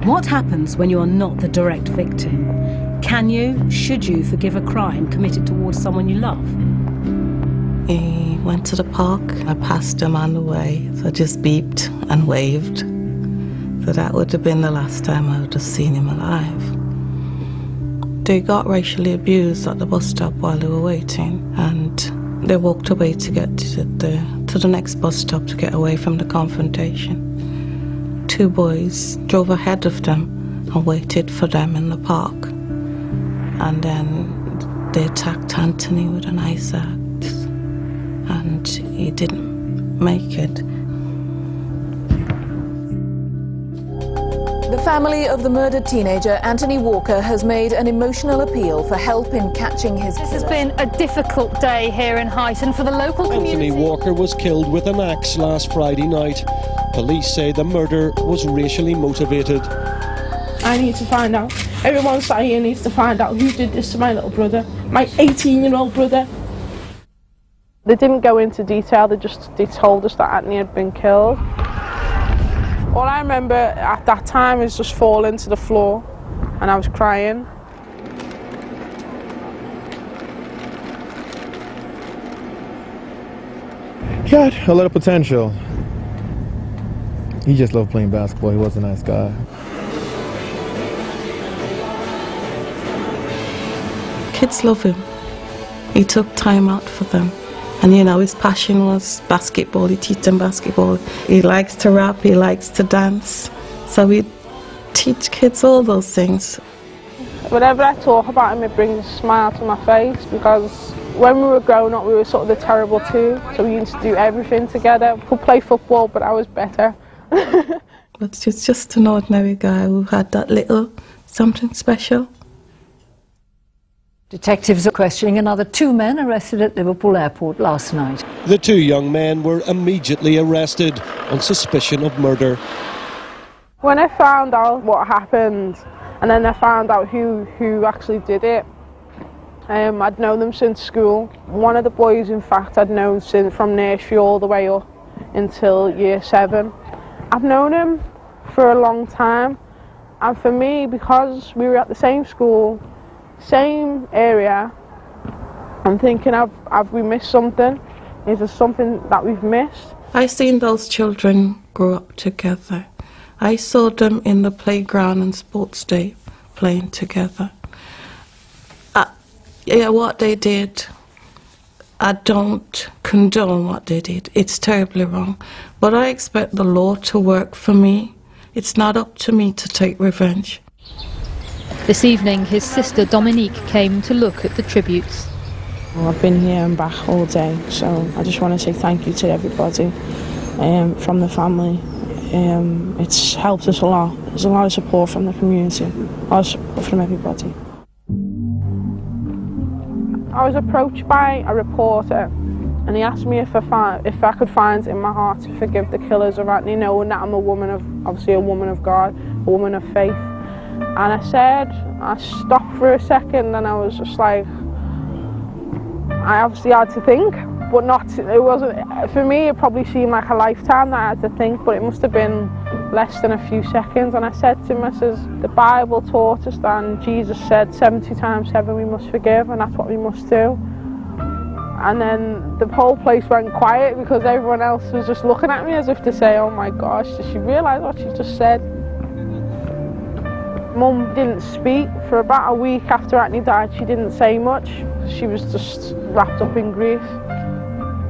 What happens when you're not the direct victim? Can you, should you, forgive a crime committed towards someone you love? He went to the park. I passed him on the way, so I just beeped and waved. So that would have been the last time I would have seen him alive. They got racially abused at the bus stop while they were waiting, and they walked away to get to the next bus stop to get away from the confrontation. 2 boys drove ahead of them and waited for them in the park. And then they attacked Anthony with an ice axe, and he didn't make it. The family of the murdered teenager, Anthony Walker, has made an emotional appeal for help in catching his killer. This has been a difficult day here in Huyton for the local community. Anthony Walker was killed with an axe last Friday night. Police say the murder was racially motivated. I need to find out. Everyone sat here needs to find out who did this to my little brother, my 18-year-old brother. They didn't go into detail, they told us that Anthony had been killed. All I remember at that time is just falling to the floor and I was crying. He had a lot of potential. He just loved playing basketball. He was a nice guy. Kids love him. He took time out for them. And you know, his passion was basketball. He teach them basketball. He likes to rap, he likes to dance. So we teach kids all those things. Whenever I talk about him, it brings a smile to my face, because when we were growing up, we were sort of the terrible two. So we used to do everything together. We could play football, but I was better. But he's just an ordinary guy who had that little something special. Detectives are questioning another 2 men arrested at Liverpool Airport last night. The 2 young men were immediately arrested on suspicion of murder. When I found out what happened, and then I found out who actually did it, I'd known them since school. One of the boys, in fact, I'd known since from nursery all the way up until year 7. I've known him for a long time, and for me, because we were at the same school, same area, I'm thinking, have we missed something? Is there something that we've missed? I seen those children grow up together. I saw them in the playground and sports day playing together. Yeah, what they did, I don't condone what they did. It's terribly wrong. But I expect the law to work for me. It's not up to me to take revenge. This evening, his sister Dominique came to look at the tributes. Well, I've been here and back all day, so I just want to say thank you to everybody from the family. It's helped us a lot. There's a lot of support from the community, a lot of support from everybody. I was approached by a reporter, and he asked me if I could find it in my heart to forgive the killers of Anthony, knowing that I'm obviously a woman of God, a woman of faith. And I stopped for a second, and I was just like, I obviously had to think, but it wasn't, for me it probably seemed like a lifetime that I had to think, but it must have been less than a few seconds. And I said to him, I says, the Bible taught us that, and Jesus said 70 times 7 we must forgive, and that's what we must do. And then the whole place went quiet, because everyone else was just looking at me as if to say, oh my gosh, did she realise what she just said? Mum didn't speak for about a week after Anthony died. She didn't say much. She was just wrapped up in grief.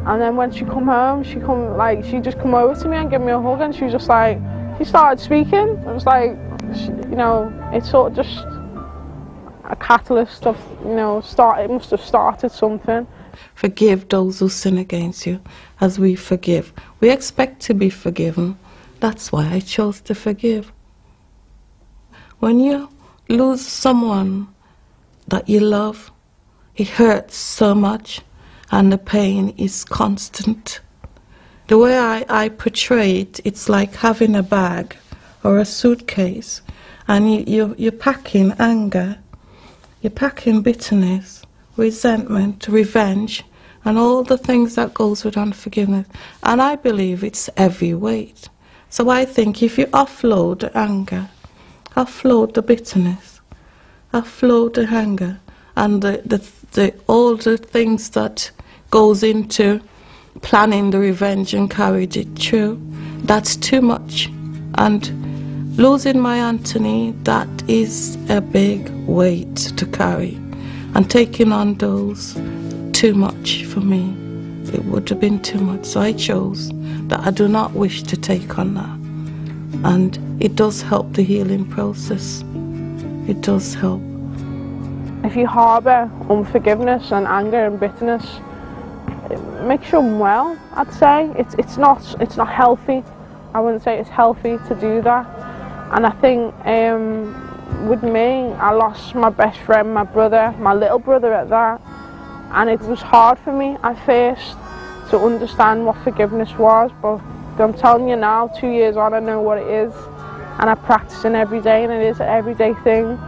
And then when she come home, she just come over to me and gave me a hug, and she was just like, she started speaking. It was like, you know, it's sort of just a catalyst of, you know, it must have started something. Forgive those who sin against you as we forgive. We expect to be forgiven. That's why I chose to forgive. When you lose someone that you love, it hurts so much, and the pain is constant. The way I portray it, it's like having a bag or a suitcase, and you're packing anger, you're packing bitterness, resentment, revenge, and all the things that goes with unforgiveness. And I believe it's heavy weight. So I think if you offload the anger, offload the bitterness, offload the anger, and all the things that goes into planning the revenge and carried it through, that's too much. And losing my Anthony, that is a big weight to carry. And taking on those, too much for me. It would have been too much. So I chose that I do not wish to take on that. And it does help the healing process. It does help. If you harbour unforgiveness and anger and bitterness, it makes you unwell, I'd say. It's not healthy. I wouldn't say it's healthy to do that. And I think with me, I lost my best friend, my brother, my little brother at that. And it was hard for me at first to understand what forgiveness was, but I'm telling you now, 2 years on, I know what it is. And I practice it every day, and it is an everyday thing.